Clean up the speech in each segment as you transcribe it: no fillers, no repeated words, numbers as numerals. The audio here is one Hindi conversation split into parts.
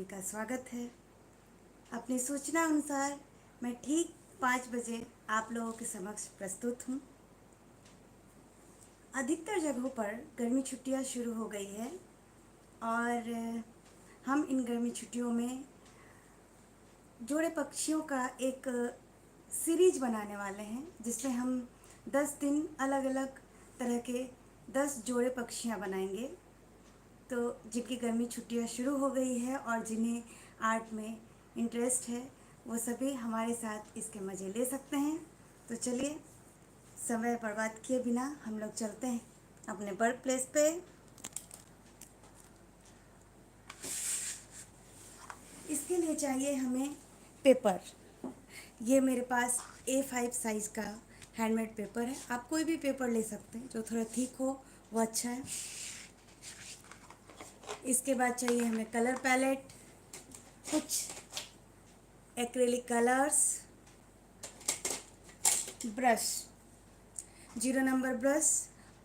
का स्वागत है। अपनी सूचना अनुसार मैं ठीक 5 बजे आप लोगों के समक्ष प्रस्तुत हूँ। अधिकतर जगहों पर गर्मी छुट्टियाँ शुरू हो गई है और हम इन गर्मी छुट्टियों में जोड़े पक्षियों का एक सीरीज बनाने वाले हैं, जिसमें हम 10 दिन अलग अलग तरह के 10 जोड़े पक्षियाँ बनाएंगे। तो जिनकी गर्मी छुट्टियाँ शुरू हो गई है और जिन्हें आर्ट में इंटरेस्ट है, वो सभी हमारे साथ इसके मज़े ले सकते हैं। तो चलिए, समय बर्बाद किए बिना हम लोग चलते हैं अपने वर्क प्लेस पे। इसके लिए चाहिए हमें पेपर। ये मेरे पास A5 साइज़ का हैंडमेड पेपर है। आप कोई भी पेपर ले सकते हैं जो थोड़ा थिक हो, वो अच्छा है। इसके बाद चाहिए हमें कलर पैलेट, कुछ acrylic colours, brush, 0 number brush,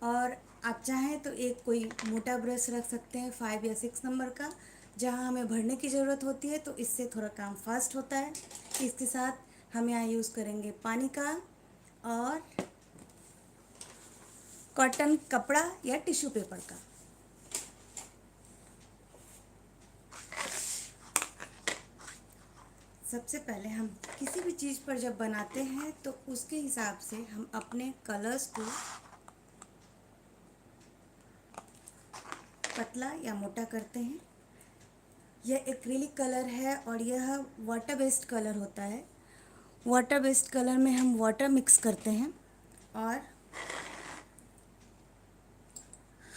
और आप चाहें तो एक कोई मोटा ब्रश रख सकते हैं 5 या 6 नंबर का, जहां हमें भरने की ज़रूरत होती है, तो इससे थोड़ा काम फास्ट होता है। इसके साथ हम यहाँ यूज़ करेंगे पानी का और कॉटन कपड़ा या टिश्यू पेपर का। सबसे पहले हम किसी भी चीज़ पर जब बनाते हैं तो उसके हिसाब से हम अपने कलर्स को पतला या मोटा करते हैं। यह एक्रिलिक कलर है और यह वाटर बेस्ड कलर होता है। वाटर बेस्ड कलर में हम वाटर मिक्स करते हैं और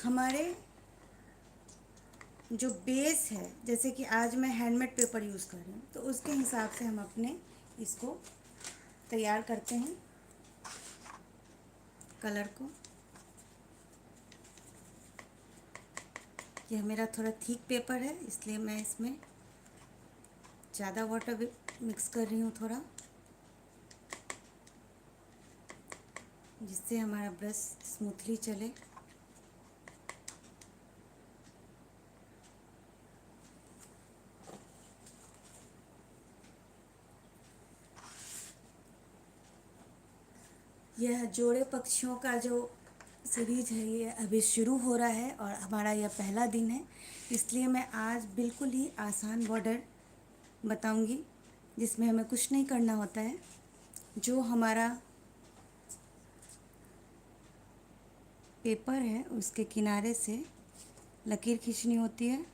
हमारे जो बेस है, जैसे कि आज मैं हैंडमेड पेपर यूज़ कर रही हूँ, तो उसके हिसाब से हम अपने इसको तैयार करते हैं कलर को। यह मेरा थोड़ा थिक पेपर है, इसलिए मैं इसमें ज़्यादा वाटर मिक्स कर रही हूँ थोड़ा, जिससे हमारा ब्रश स्मूथली चले। यह जोड़े पक्षियों का जो सीरीज है, ये अभी शुरू हो रहा है और हमारा यह पहला दिन है, इसलिए मैं आज बिल्कुल ही आसान बॉर्डर बताऊंगी, जिसमें हमें कुछ नहीं करना होता है। जो हमारा पेपर है उसके किनारे से लकीर खींचनी होती है।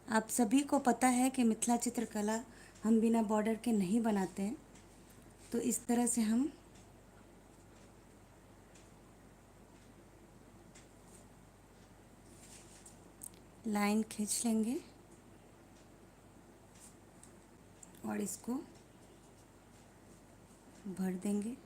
आप सभी को पता है कि मिथिला चित्रकला हम बिना बॉर्डर के नहीं बनाते हैं, तो इस तरह से हम लाइन खींच लेंगे और इसको भर देंगे।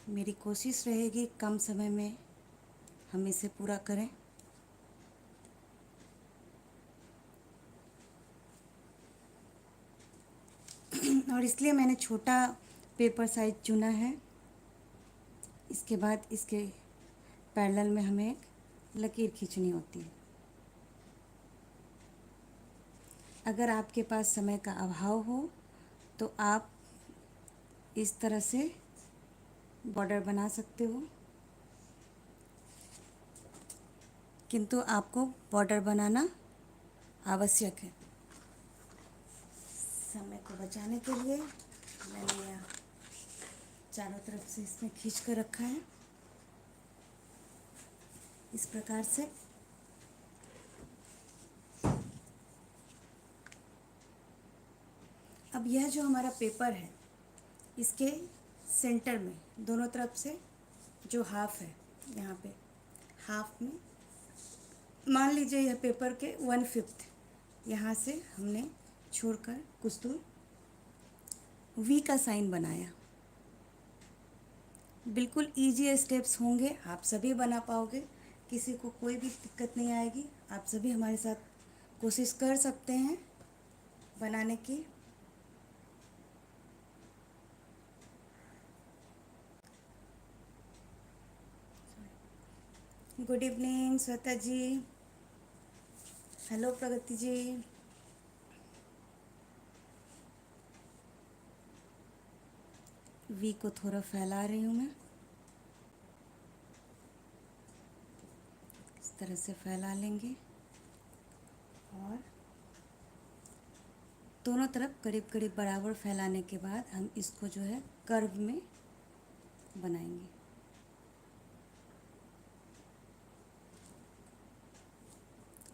मेरी कोशिश रहेगी कम समय में हम इसे पूरा करें। और इसलिए मैंने छोटा पेपर साइज चुना है। इसके बाद इसके पैरेलल में हमें एक लकीर खींचनी होती है। अगर आपके पास समय का अभाव हो तो आप इस तरह से बॉर्डर बना सकते हो, किंतु आपको बॉर्डर बनाना आवश्यक है। समय को बचाने के लिए मैंने यह चारों तरफ से इसमें खींच कर रखा है इस प्रकार से। अब यह जो हमारा पेपर है, इसके सेंटर में दोनों तरफ से जो हाफ है, यहाँ पे हाफ में मान लीजिए यह पेपर के 1/5 यहाँ से हमने छोड़कर कुछ दूर वी का साइन बनाया। बिल्कुल इजी स्टेप्स होंगे, आप सभी बना पाओगे, किसी को कोई भी दिक्कत नहीं आएगी। आप सभी हमारे साथ कोशिश कर सकते हैं बनाने की। Good evening Shweta ji. Hello Pragati ji. V को थोड़ा फैला रही हूँ मैं, इस तरह से फैला लेंगे और दोनों तरफ करीब करीब बराबर फैलाने के बाद हम इसको जो है कर्व में बनाएंगे।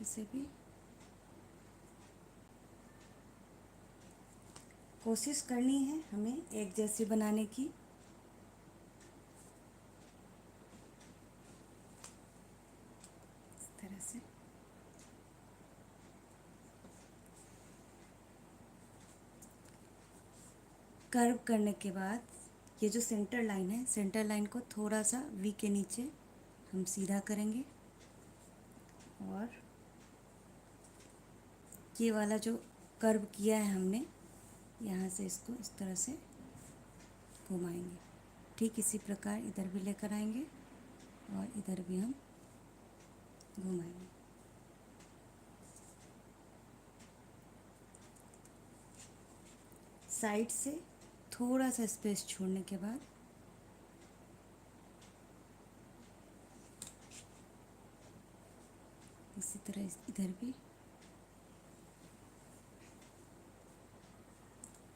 इसे भी कोशिश करनी है हमें एक जैसी बनाने की। इस तरह से कर्व करने के बाद ये जो सेंटर लाइन है, सेंटर लाइन को थोड़ा सा वी के नीचे हम सीधा करेंगे और ये वाला जो कर्व किया है हमने, यहाँ से इसको इस तरह से घुमाएंगे। ठीक इसी प्रकार इधर भी लेकर आएंगे और इधर भी हम घुमाएंगे। साइड से थोड़ा सा स्पेस छोड़ने के बाद इसी तरह इधर भी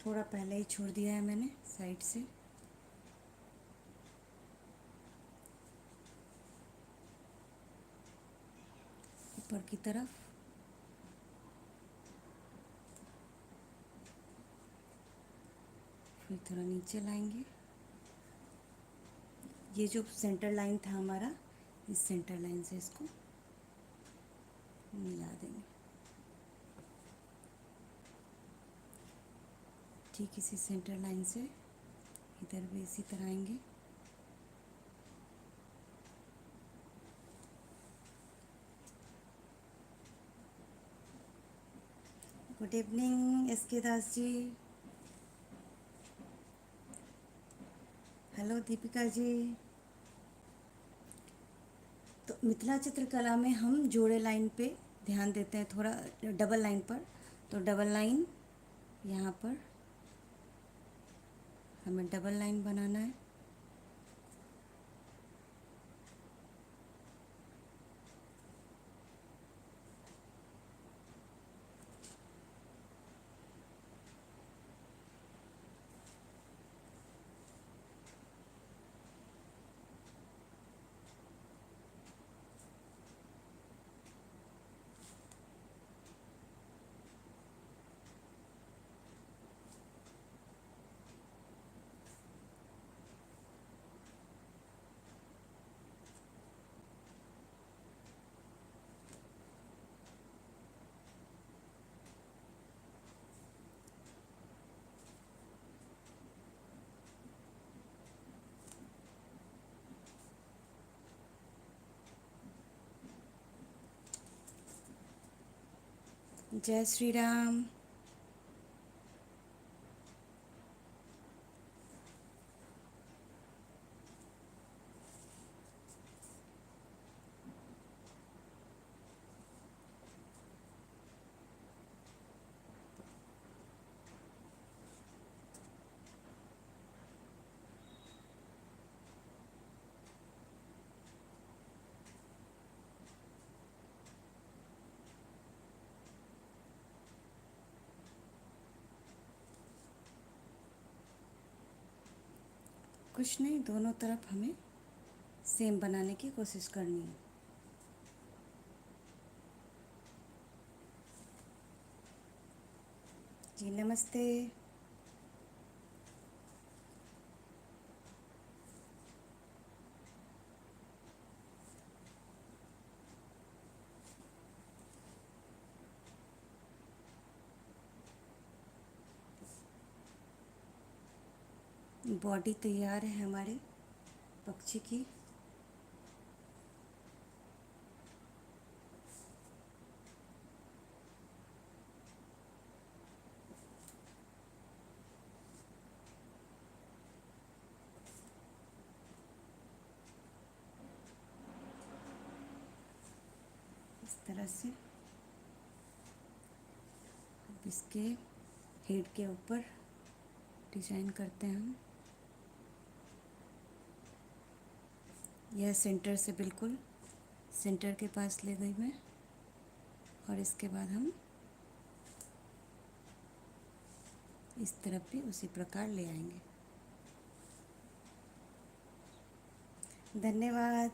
थोड़ा पहले ही छोड़ दिया है मैंने साइड से। ऊपर की तरफ फिर थोड़ा नीचे लाएंगे। ये जो सेंटर लाइन था हमारा, इस सेंटर लाइन से इसको मिला देंगे। ठीक इसी सेंटर लाइन से इधर भी इसी तरह आएंगे। गुड इवनिंग एस के दास जी। हेलो दीपिका जी। तो मिथिला चित्रकला में हम जोड़े लाइन पे ध्यान देते हैं, थोड़ा डबल लाइन पर। तो डबल लाइन यहाँ पर हमें डबल लाइन बनाना है। जय श्री राम। कुछ नहीं, दोनों तरफ हमें सेम बनाने की कोशिश करनी है। जी नमस्ते। बॉडी तैयार है हमारे पक्षी की। इस तरह से अब इसके हेड के ऊपर डिजाइन करते हैं हम। यह सेंटर से बिल्कुल सेंटर के पास ले गई मैं, और इसके बाद हम इस तरफ भी उसी प्रकार ले आएंगे। धन्यवाद।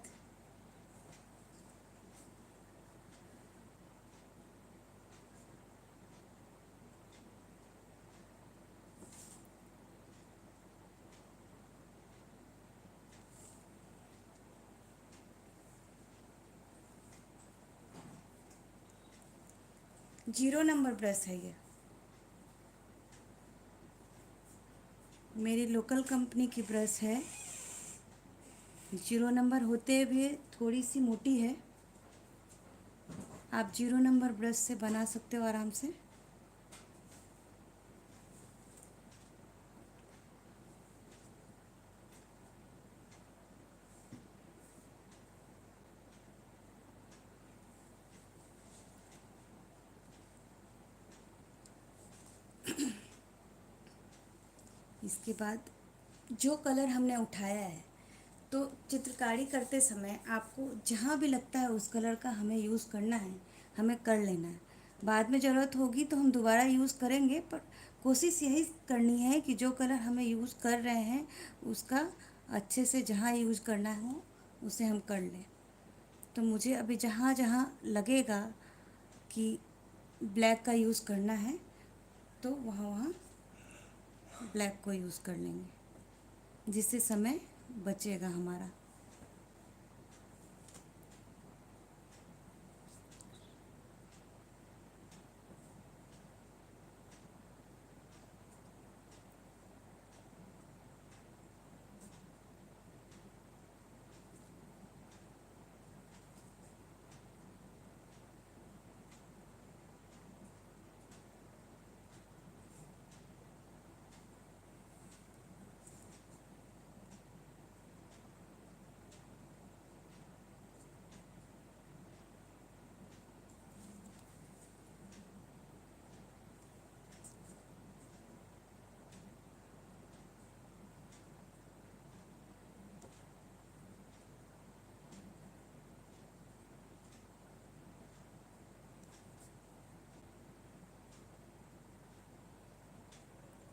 जीरो नंबर ब्रश है ये, मेरी लोकल कंपनी की ब्रश है। जीरो नंबर होते हुए थोड़ी सी मोटी है। आप जीरो नंबर ब्रश से बना सकते हो आराम से। इसके बाद जो कलर हमने उठाया है, तो चित्रकारी करते समय आपको जहाँ भी लगता है उस कलर का हमें यूज़ करना है, हमें कर लेना है। बाद में ज़रूरत होगी तो हम दोबारा यूज़ करेंगे, पर कोशिश यही करनी है कि जो कलर हमें यूज़ कर रहे हैं उसका अच्छे से जहाँ यूज़ करना हो उसे हम कर लें। तो मुझे अभी जहाँ जहाँ लगेगा कि ब्लैक का यूज़ करना है तो वहाँ वहाँ ब्लैक को यूज़ कर लेंगे, जिससे समय बचेगा हमारा।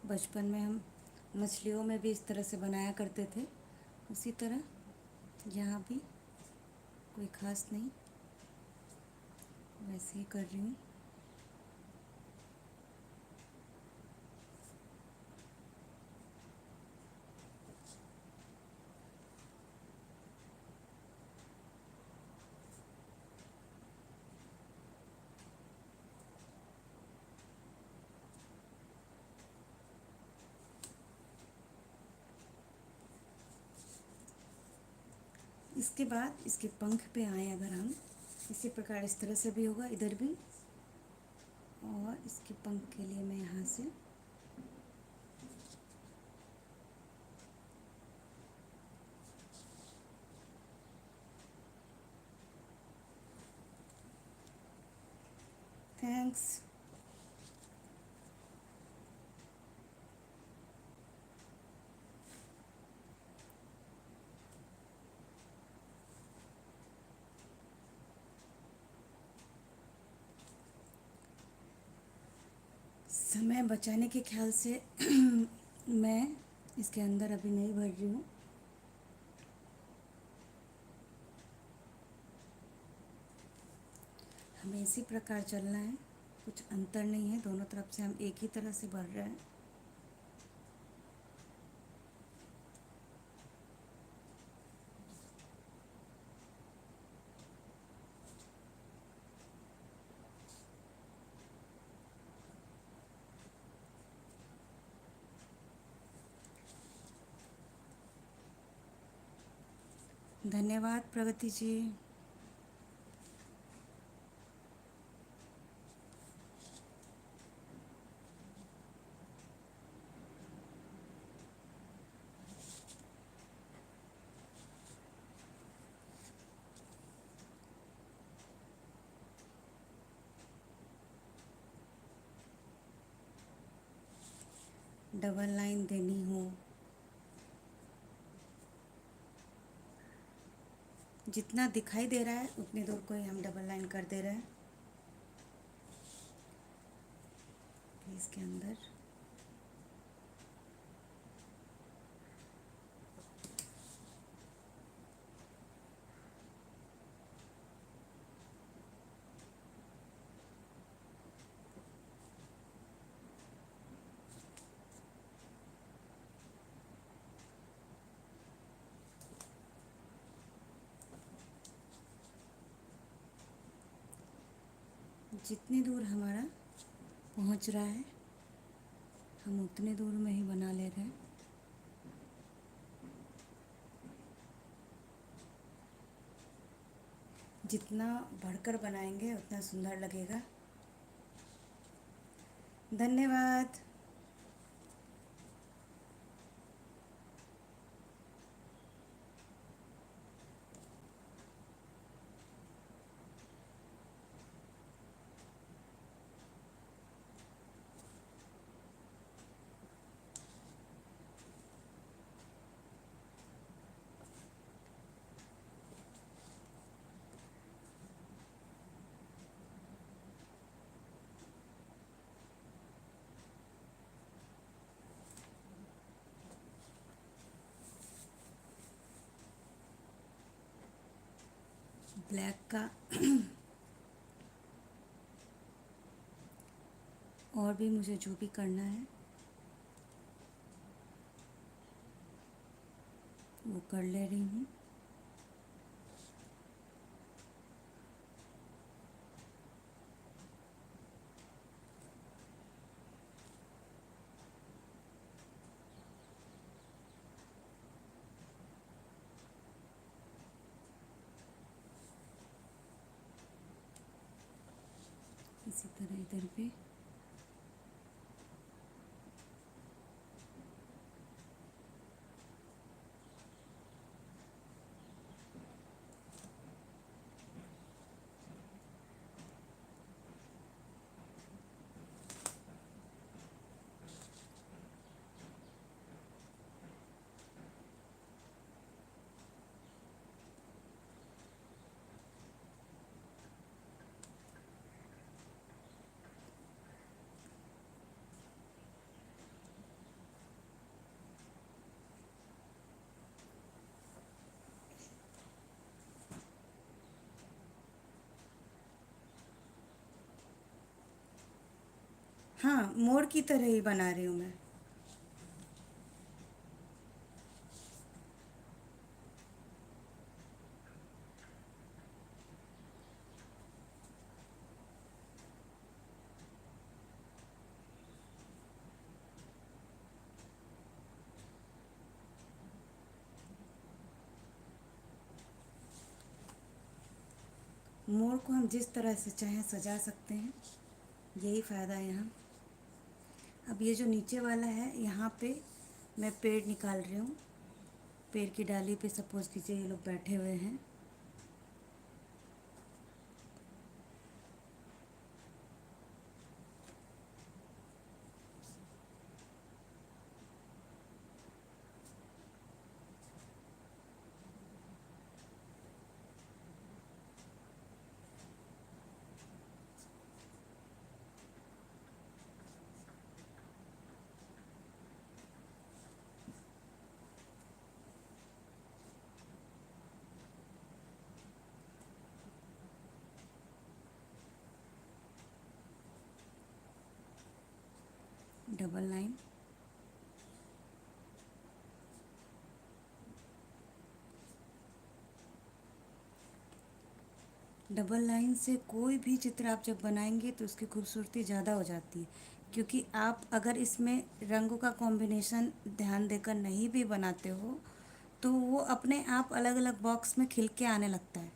बचपन में हम मछलियों में भी इस तरह से बनाया करते थे, उसी तरह यहाँ भी कोई ख़ास नहीं, वैसे ही कर रही हूँ। इसके बाद इसके पंख पे आए अगर हम, इसी प्रकार इस तरह से भी होगा इधर भी, और इसके पंख के लिए मैं यहाँ से थैंक्स। समय बचाने के ख्याल से मैं इसके अंदर अभी नहीं भर रही हूँ। हमें इसी प्रकार चलना है, कुछ अंतर नहीं है, दोनों तरफ से हम एक ही तरह से भर रहे हैं। धन्यवाद प्रगति जी। डबल लाइन देनी हो, जितना दिखाई दे रहा है उतनी दूर को ही हम डबल लाइन कर दे रहे हैं इसके अंदर। जितनी दूर हमारा पहुंच रहा है हम उतने दूर में ही बना ले रहे हैं। जितना बढ़कर बनाएंगे उतना सुंदर लगेगा। धन्यवाद। ब्लैक का और भी मुझे जो भी करना है वो कर ले रही हूँ। इसी तरह इधर भी। हाँ, मोर की तरह ही बना रही हूँ मैं। मोर को हम जिस तरह से चाहें सजा सकते हैं, यही फ़ायदा है यहाँ। अब ये जो नीचे वाला है यहाँ पे मैं पेड़ निकाल रही हूँ। पेड़ की डाली पे सपोज कीजिए ये लोग बैठे हुए हैं। डबल लाइन, डबल लाइन से कोई भी चित्र आप जब बनाएंगे तो उसकी खूबसूरती ज़्यादा हो जाती है, क्योंकि आप अगर इसमें रंगों का कॉम्बिनेशन ध्यान देकर नहीं भी बनाते हो तो वो अपने आप अलग अलग बॉक्स में खिल के आने लगता है।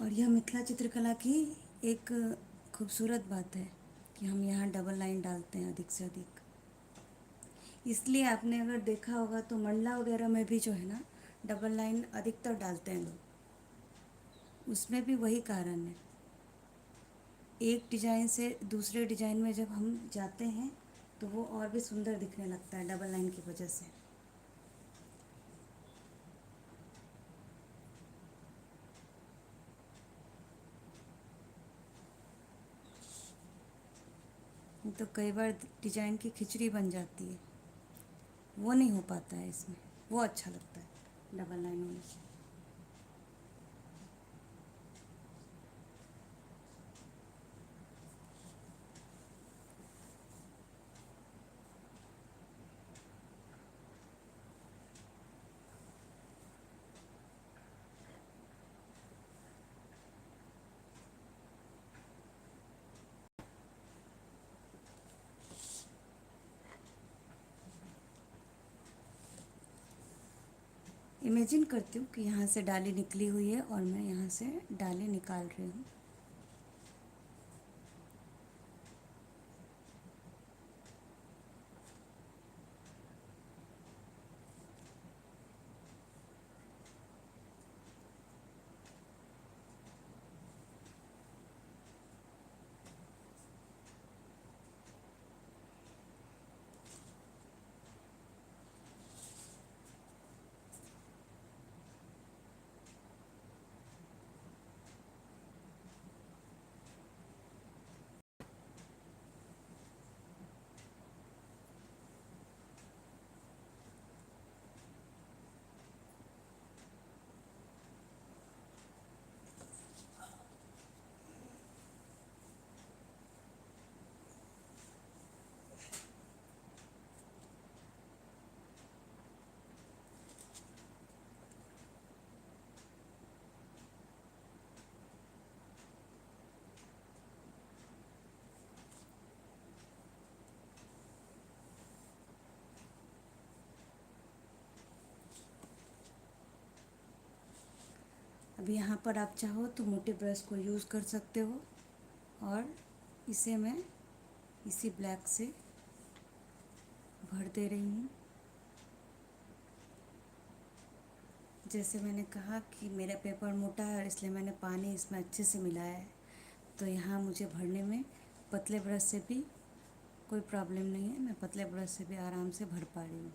और यह मिथिला चित्रकला की एक खूबसूरत बात है कि हम यहाँ डबल लाइन डालते हैं अधिक से अधिक। इसलिए आपने अगर देखा होगा तो मंडला वगैरह में भी जो है ना डबल लाइन अधिकतर डालते हैं लोग। उसमें भी वही कारण है, एक डिजाइन से दूसरे डिजाइन में जब हम जाते हैं तो वो और भी सुंदर दिखने लगता है डबल लाइन की वजह से। तो कई बार डिजाइन की खिचड़ी बन जाती है, वो नहीं हो पाता है इसमें, वो अच्छा लगता है डबल लाइन होने से। इमेजिन करती हूँ कि यहाँ से डाली निकली हुई है और मैं यहाँ से डाली निकाल रही हूँ। अब यहाँ पर आप चाहो तो मोटे ब्रश को यूज़ कर सकते हो और इसे मैं इसी ब्लैक से भर दे रही हूँ। जैसे मैंने कहा कि मेरा पेपर मोटा है और इसलिए मैंने पानी इसमें अच्छे से मिलाया है, तो यहाँ मुझे भरने में पतले ब्रश से भी कोई प्रॉब्लम नहीं है, मैं पतले ब्रश से भी आराम से भर पा रही हूँ।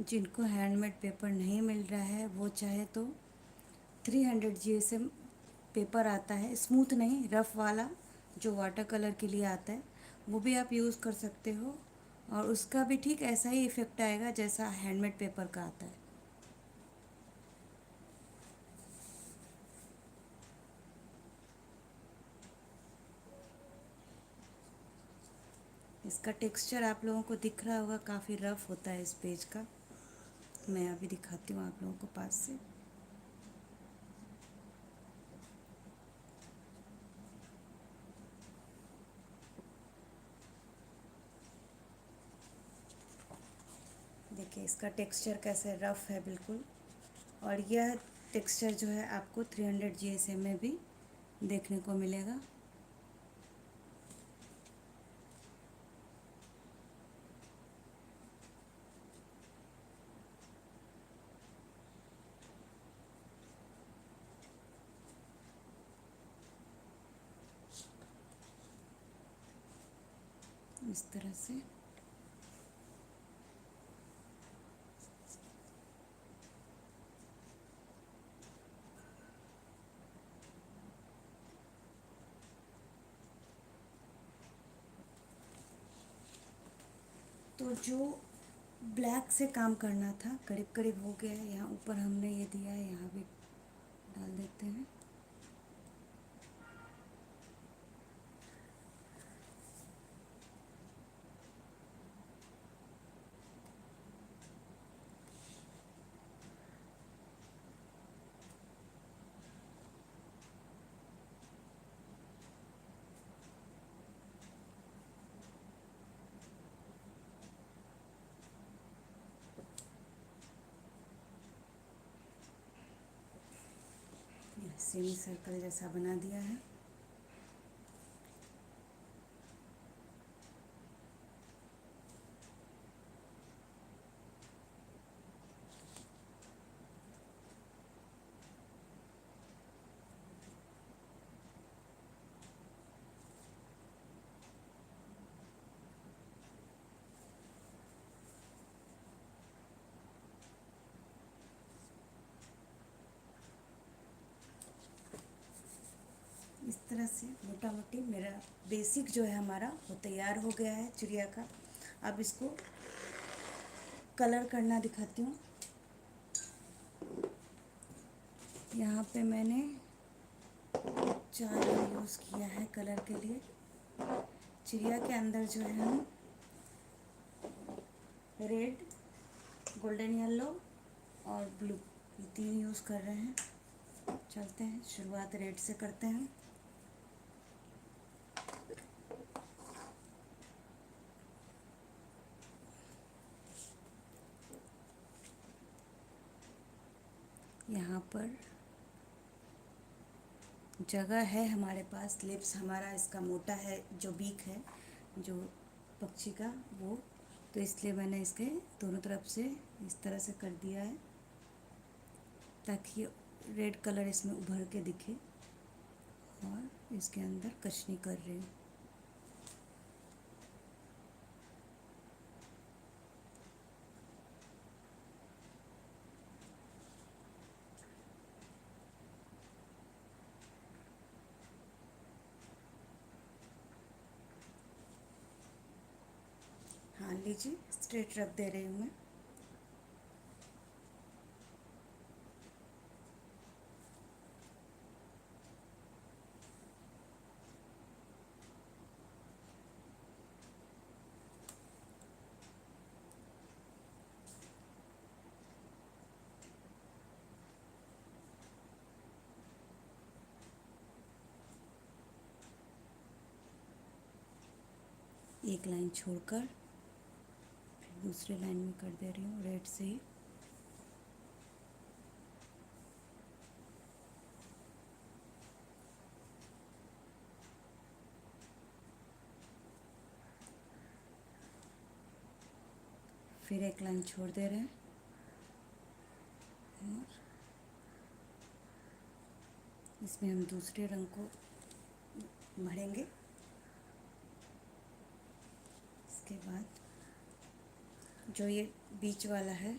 जिनको हैंडमेड पेपर नहीं मिल रहा है वो चाहे तो 300 GSM पेपर आता है, स्मूथ नहीं रफ़ वाला, जो वाटर कलर के लिए आता है, वो भी आप यूज़ कर सकते हो और उसका भी ठीक ऐसा ही इफ़ेक्ट आएगा जैसा हैंडमेड पेपर का आता है। इसका टेक्सचर आप लोगों को दिख रहा होगा, काफ़ी रफ़ होता है इस पेज का। मैं अभी दिखाती हूँ आप लोगों को पास से। देखिए इसका टेक्सचर कैसे रफ़ है बिल्कुल, और यह टेक्सचर जो है आपको 300 GSM में भी देखने को मिलेगा। इस तरह से तो जो ब्लैक से काम करना था करीब करीब हो गया है। यहाँ ऊपर हमने ये दिया है, यहाँ भी डाल देते हैं। सेमी सर्कल जैसा बना दिया है। इस तरह से मोटा मोटी मेरा बेसिक जो है हमारा वो तैयार हो गया है चिड़िया का। अब इसको कलर करना दिखाती हूँ। यहाँ पे मैंने 4 रंग यूज़ किया है कलर के लिए। चिड़िया के अंदर जो है हम रेड, गोल्डन येलो और ब्लू, ये 3 यूज़ कर रहे हैं। चलते हैं, शुरुआत रेड से करते हैं। यहाँ पर जगह है हमारे पास, लिप्स हमारा इसका मोटा है, जो बीक है जो पक्षी का वो, तो इसलिए मैंने इसके दोनों तरफ से इस तरह से कर दिया है ताकि रेड कलर इसमें उभर के दिखे। और इसके अंदर कशनी कर रही हूँ। हाँ लीजिए, स्ट्रेट रख दे रही हूँ मैं। एक लाइन छोड़कर फिर दूसरी लाइन में कर दे रही हूँ रेड से ही। फिर एक लाइन छोड़ दे रहे हैं और इसमें हम दूसरे रंग को भरेंगे। इसके बाद जो ये बीच वाला है,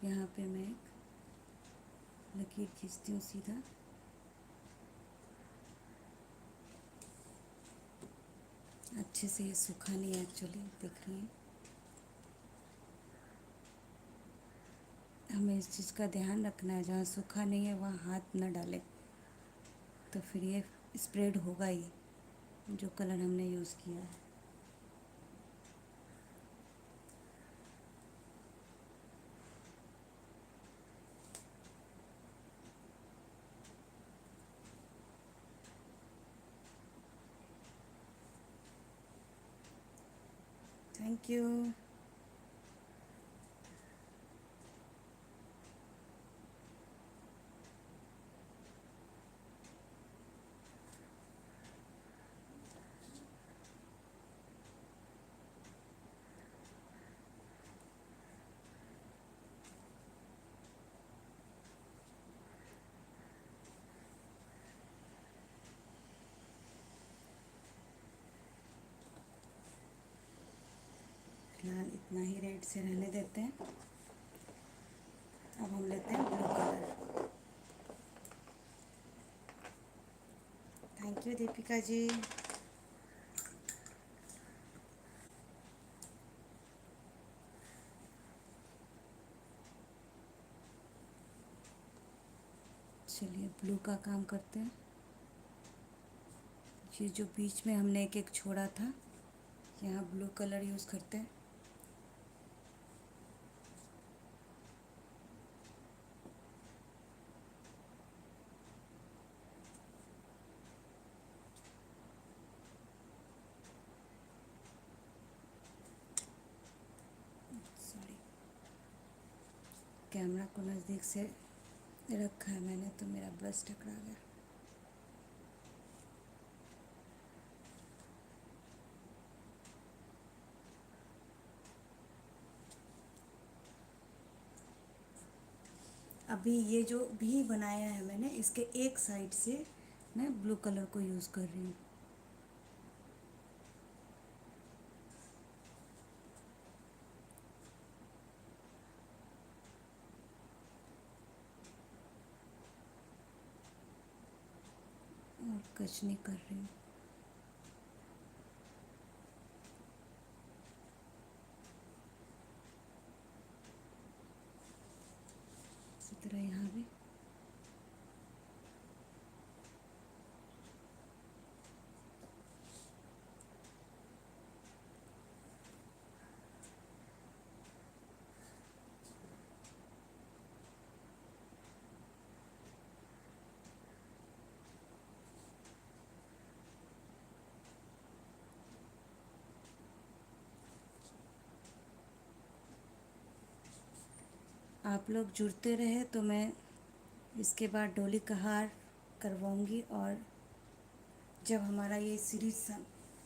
यहाँ पे मैं एक लकीर खींचती हूँ सीधा। अच्छे से ये सूखा नहीं है एक्चुअली, देख रही हैं। हमें इस चीज़ का ध्यान रखना है, जहाँ सूखा नहीं है वहाँ हाथ न डालें, तो फिर ये स्प्रेड होगा ही जो कलर हमने यूज़ किया है। Thank you. फिलहाल इतना ही रेड से रहने देते हैं। अब हम लेते हैं blue colour. Thank you Deepika ji. चलिए ब्लू का काम करते हैं। ये जो बीच में हमने एक एक छोड़ा था, यहाँ ब्लू कलर यूज़ करते हैं। सॉरी, कैमरा को नज़दीक से रखा है मैंने तो मेरा ब्रश टकरा गया। अभी ये जो भी बनाया है मैंने, इसके एक साइड से मैं ब्लू कलर को यूज़ कर रही हूँ। और कचनी कर रही हूँ। इसी तरह यहाँ भी। आप लोग जुड़ते रहे तो मैं इसके बाद डोली का हार करवाऊँगी, और जब हमारा ये सीरीज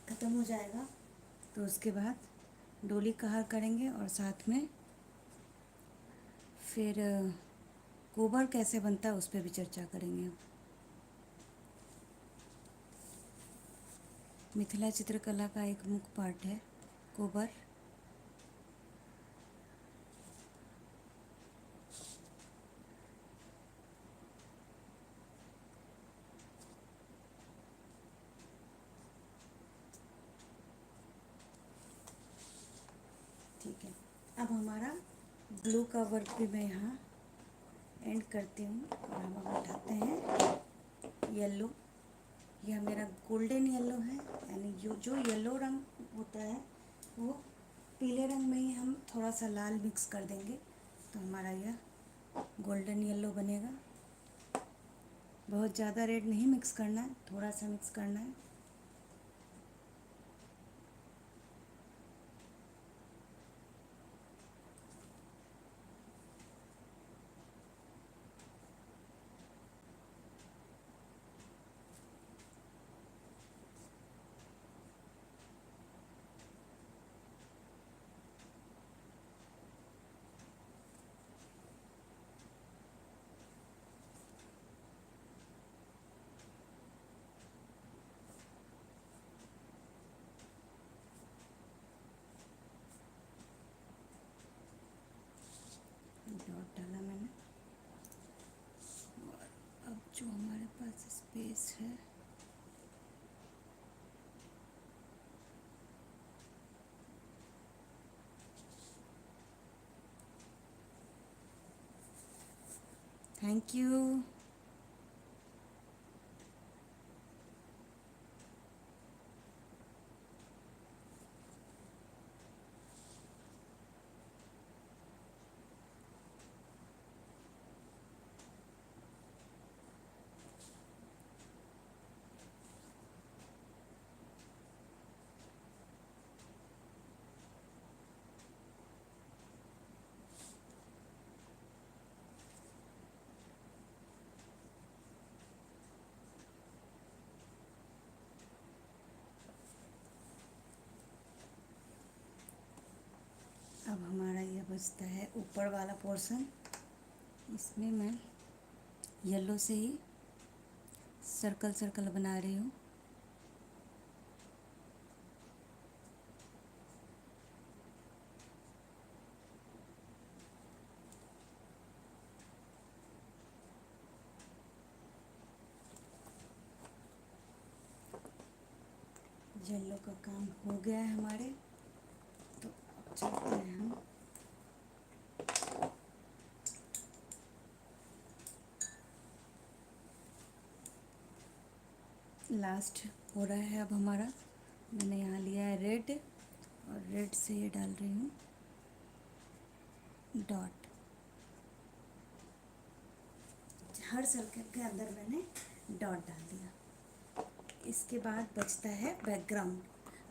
ख़त्म हो जाएगा तो उसके बाद डोली का हार करेंगे, और साथ में फिर कोबर कैसे बनता है उस पर भी चर्चा करेंगे हम। मिथिला चित्रकला का एक मुख्य पार्ट है कोबर। ठीक है, अब हमारा ब्लू का वर्क भी मैं यहाँ एंड करती हूँ, और हम अब उठाते हैं येलो। यह मेरा गोल्डन येलो है, यानी जो येलो रंग होता है वो पीले रंग में ही हम थोड़ा सा लाल मिक्स कर देंगे तो हमारा यह गोल्डन येलो बनेगा। बहुत ज़्यादा रेड नहीं मिक्स करना है, थोड़ा सा मिक्स करना है। डॉट डाला मैंने, और अब जो हमारे पास स्पेस है थैंक यू। अब हमारा ये बचता है ऊपर वाला पोर्शन, इसमें मैं येलो से ही सर्कल सर्कल बना रही हूँ। येलो का काम हो गया है हमारे, तो अब चलते हैं हम लास्ट हो रहा है अब हमारा। मैंने यहाँ लिया है रेड और रेड से ये डाल रही हूँ डॉट। हर सर्कल के अंदर मैंने डॉट डाल दिया। इसके बाद बचता है बैकग्राउंड।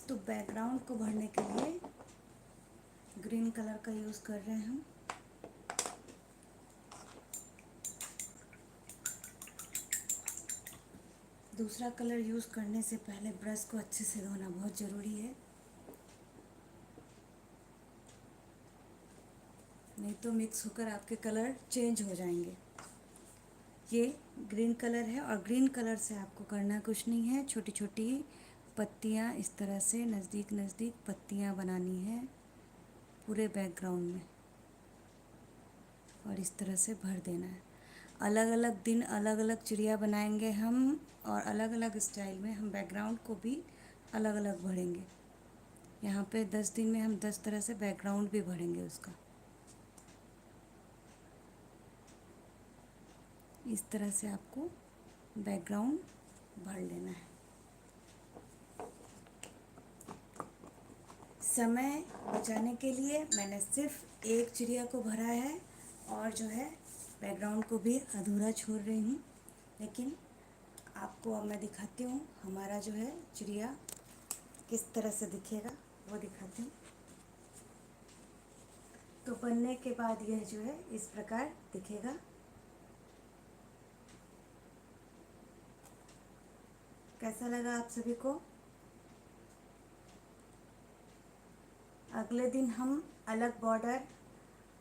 तो बैकग्राउंड को भरने के लिए ग्रीन कलर का यूज़ कर रहे हैं हम। दूसरा कलर यूज़ करने से पहले ब्रश को अच्छे से धोना बहुत ज़रूरी है, नहीं तो मिक्स होकर आपके कलर चेंज हो जाएंगे। ये ग्रीन कलर है और ग्रीन कलर से आपको करना कुछ नहीं है, छोटी छोटी पत्तियाँ इस तरह से नज़दीक नज़दीक पत्तियाँ बनानी है पूरे बैकग्राउंड में और इस तरह से भर देना है। अलग अलग दिन अलग अलग चिड़िया बनाएंगे हम और अलग अलग स्टाइल में हम बैकग्राउंड को भी अलग अलग भरेंगे। यहाँ पे 10 दिन में हम 10 तरह से बैकग्राउंड भी भरेंगे उसका। इस तरह से आपको बैकग्राउंड भर लेना है। समय बचाने के लिए मैंने सिर्फ एक चिड़िया को भरा है और जो है बैकग्राउंड को भी अधूरा छोड़ रही हूँ। लेकिन आपको अब मैं दिखाती हूँ हमारा जो है चिड़िया किस तरह से दिखेगा, वो दिखाती हूँ। तो बनने के बाद यह जो है इस प्रकार दिखेगा। कैसा लगा आप सभी को? अगले दिन हम अलग बॉर्डर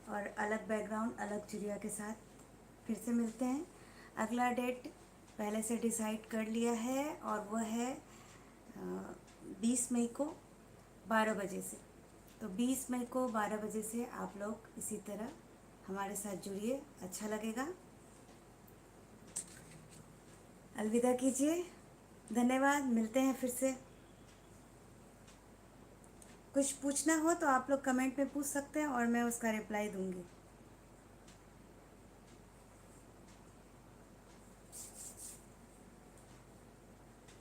और अलग बैकग्राउंड अलग चिड़िया के साथ फिर से मिलते हैं। अगला डेट पहले से डिसाइड कर लिया है और वह है 20 मई को 12 बजे से। तो 20 मई को 12 बजे से आप लोग इसी तरह हमारे साथ जुड़िए, अच्छा लगेगा। अलविदा कीजिए, धन्यवाद, मिलते हैं फिर से। कुछ पूछना हो तो आप लोग कमेंट में पूछ सकते हैं और मैं उसका रिप्लाई दूंगी।